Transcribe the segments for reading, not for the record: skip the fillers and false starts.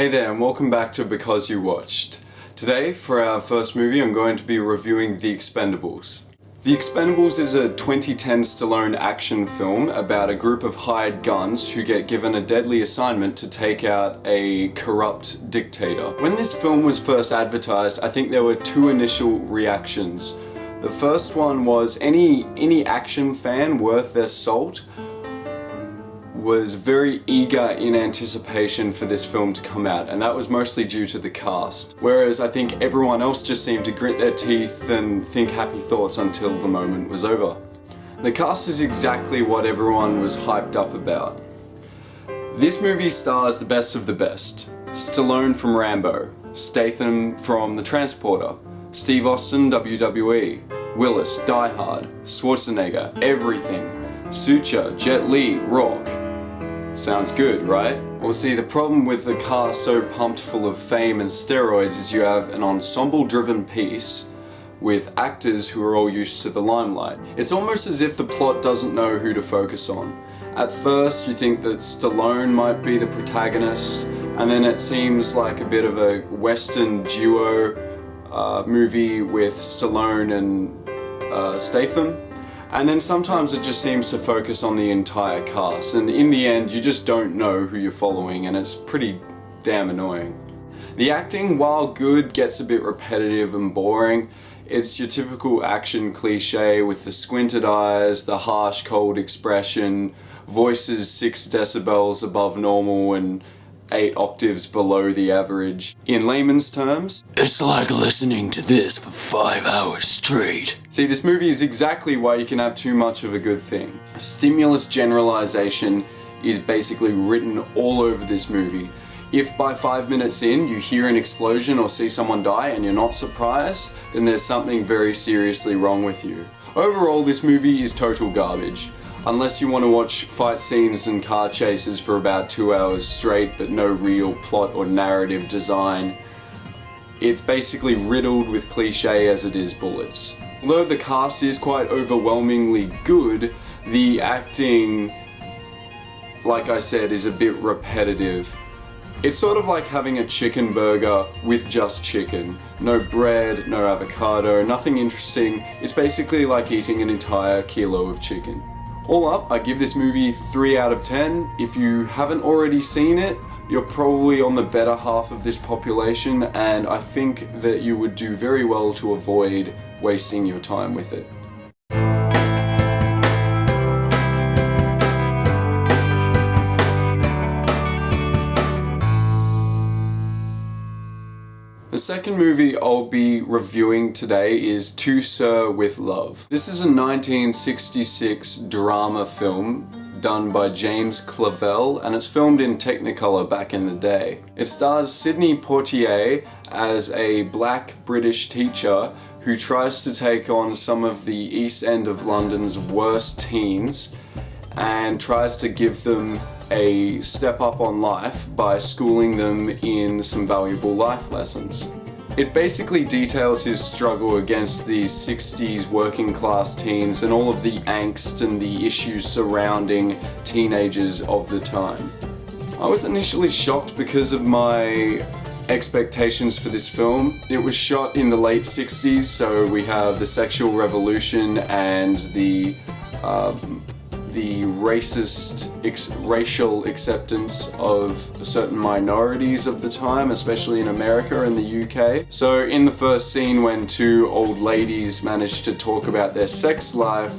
Hey there and welcome back to Because You Watched. Today, for our first movie, I'm going to be reviewing The Expendables. The Expendables is a 2010 Stallone action film about a group of hired guns who get given a deadly assignment to take out a corrupt dictator. When this film was first advertised, I think there were two initial reactions. The first one was any action fan worth their salt was very eager in anticipation for this film to come out, and that was mostly due to the cast. Whereas I think everyone else just seemed to grit their teeth and think happy thoughts until the moment was over. The cast is exactly what everyone was hyped up about. This movie stars the best of the best. Stallone from Rambo, Statham from The Transporter, Steve Austin WWE, Willis, Die Hard, Schwarzenegger, Everything, Suture, Jet Li, Rock. Sounds good, right? Well, see, the problem with the cast so pumped full of fame and steroids is you have an ensemble-driven piece with actors who are all used to the limelight. It's almost as if the plot doesn't know who to focus on. At first, you think that Stallone might be the protagonist, and then it seems like a bit of a Western duo movie with Stallone and Statham. And then sometimes it just seems to focus on the entire cast, and in the end you just don't know who you're following, and it's pretty damn annoying. The acting, while good, gets a bit repetitive and boring. It's your typical action cliche with the squinted eyes, the harsh cold expression, voices 6 decibels above normal and 8 octaves below the average. In layman's terms, it's like listening to this for 5 hours straight. See, this movie is exactly why you can have too much of a good thing. Stimulus generalization is basically written all over this movie. If by 5 minutes in you hear an explosion or see someone die and you're not surprised, then there's something very seriously wrong with you. Overall, this movie is total garbage. Unless you want to watch fight scenes and car chases for about 2 hours straight but no real plot or narrative design, it's basically riddled with cliche as it is bullets. Although the cast is quite overwhelmingly good, the acting, like I said, is a bit repetitive. It's sort of like having a chicken burger with just chicken. No bread, no avocado, nothing interesting. It's basically like eating an entire kilo of chicken. All up, I give this movie 3 out of 10. If you haven't already seen it, you're probably on the better half of this population, and I think that you would do very well to avoid wasting your time with it. The second movie I'll be reviewing today is To Sir with Love. This is a 1966 drama film done by James Clavell, and it's filmed in Technicolor back in the day. It stars Sidney Poitier as a black British teacher who tries to take on some of the East End of London's worst teens and tries to give them a step up on life by schooling them in some valuable life lessons. It basically details his struggle against these 60s working class teens and all of the angst and the issues surrounding teenagers of the time. I was initially shocked because of my expectations for this film. It was shot in the late 60s, so we have the sexual revolution and the racial acceptance of certain minorities of the time, especially in America and the UK. So in the first scene, when two old ladies managed to talk about their sex life,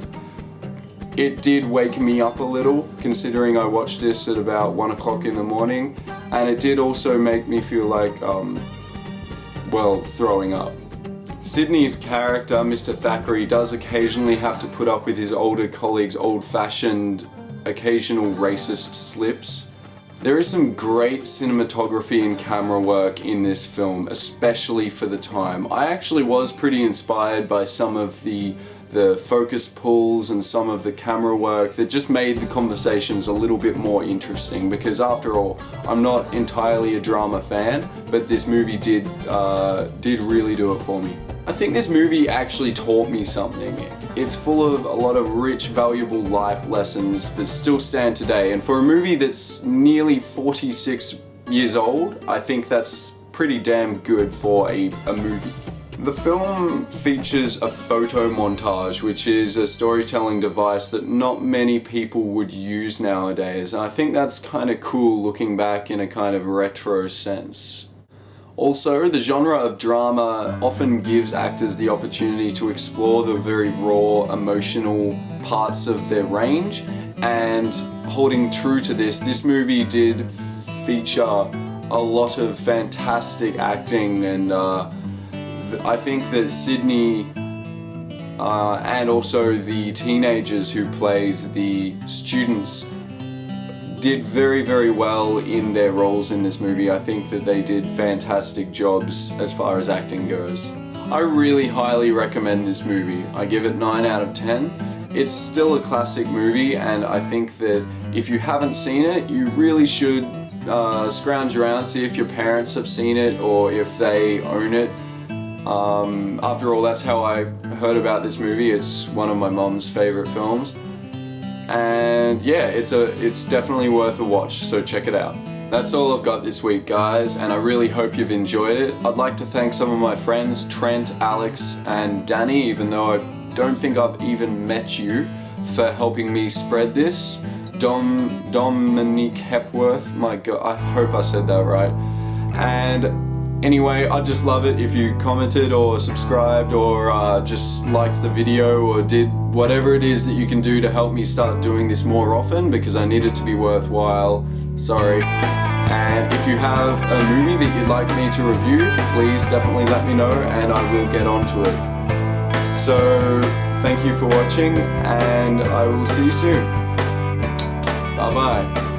it did wake me up a little, considering I watched this at about 1 o'clock in the morning, and it did also make me feel like, throwing up. Sidney's character, Mr. Thackeray, does occasionally have to put up with his older colleagues' old-fashioned, occasional racist slips. There is some great cinematography and camera work in this film, especially for the time. I actually was pretty inspired by some of the focus pulls and some of the camera work that just made the conversations a little bit more interesting, because after all, I'm not entirely a drama fan, but this movie did really do it for me. I think this movie actually taught me something. It's full of a lot of rich, valuable life lessons that still stand today, and for a movie that's nearly 46 years old, I think that's pretty damn good for a movie. The film features a photo montage, which is a storytelling device that not many people would use nowadays. And I think that's kind of cool looking back in a kind of retro sense. Also, the genre of drama often gives actors the opportunity to explore the very raw, emotional parts of their range, and holding true to this movie did feature a lot of fantastic acting, and I think that Sydney and also the teenagers who played the students did very, very well in their roles in this movie. I think that they did fantastic jobs as far as acting goes. I really highly recommend this movie. I give it 9 out of 10. It's still a classic movie, and I think that if you haven't seen it, you really should scrounge around, see if your parents have seen it or if they own it. After all, that's how I heard about this movie. It's one of my mom's favorite films. And yeah, it's definitely worth a watch, so check it out. That's all I've got this week, guys, and I really hope you've enjoyed it. I'd like to thank some of my friends, Trent, Alex, and Danny, even though I don't think I've even met you, for helping me spread this. Dominique Hepworth, my god, I hope I said that right. And anyway, I'd just love it if you commented or subscribed or just liked the video or did whatever it is that you can do to help me start doing this more often, because I need it to be worthwhile. Sorry. And if you have a movie that you'd like me to review, please definitely let me know and I will get onto it. So, thank you for watching and I will see you soon. Bye bye.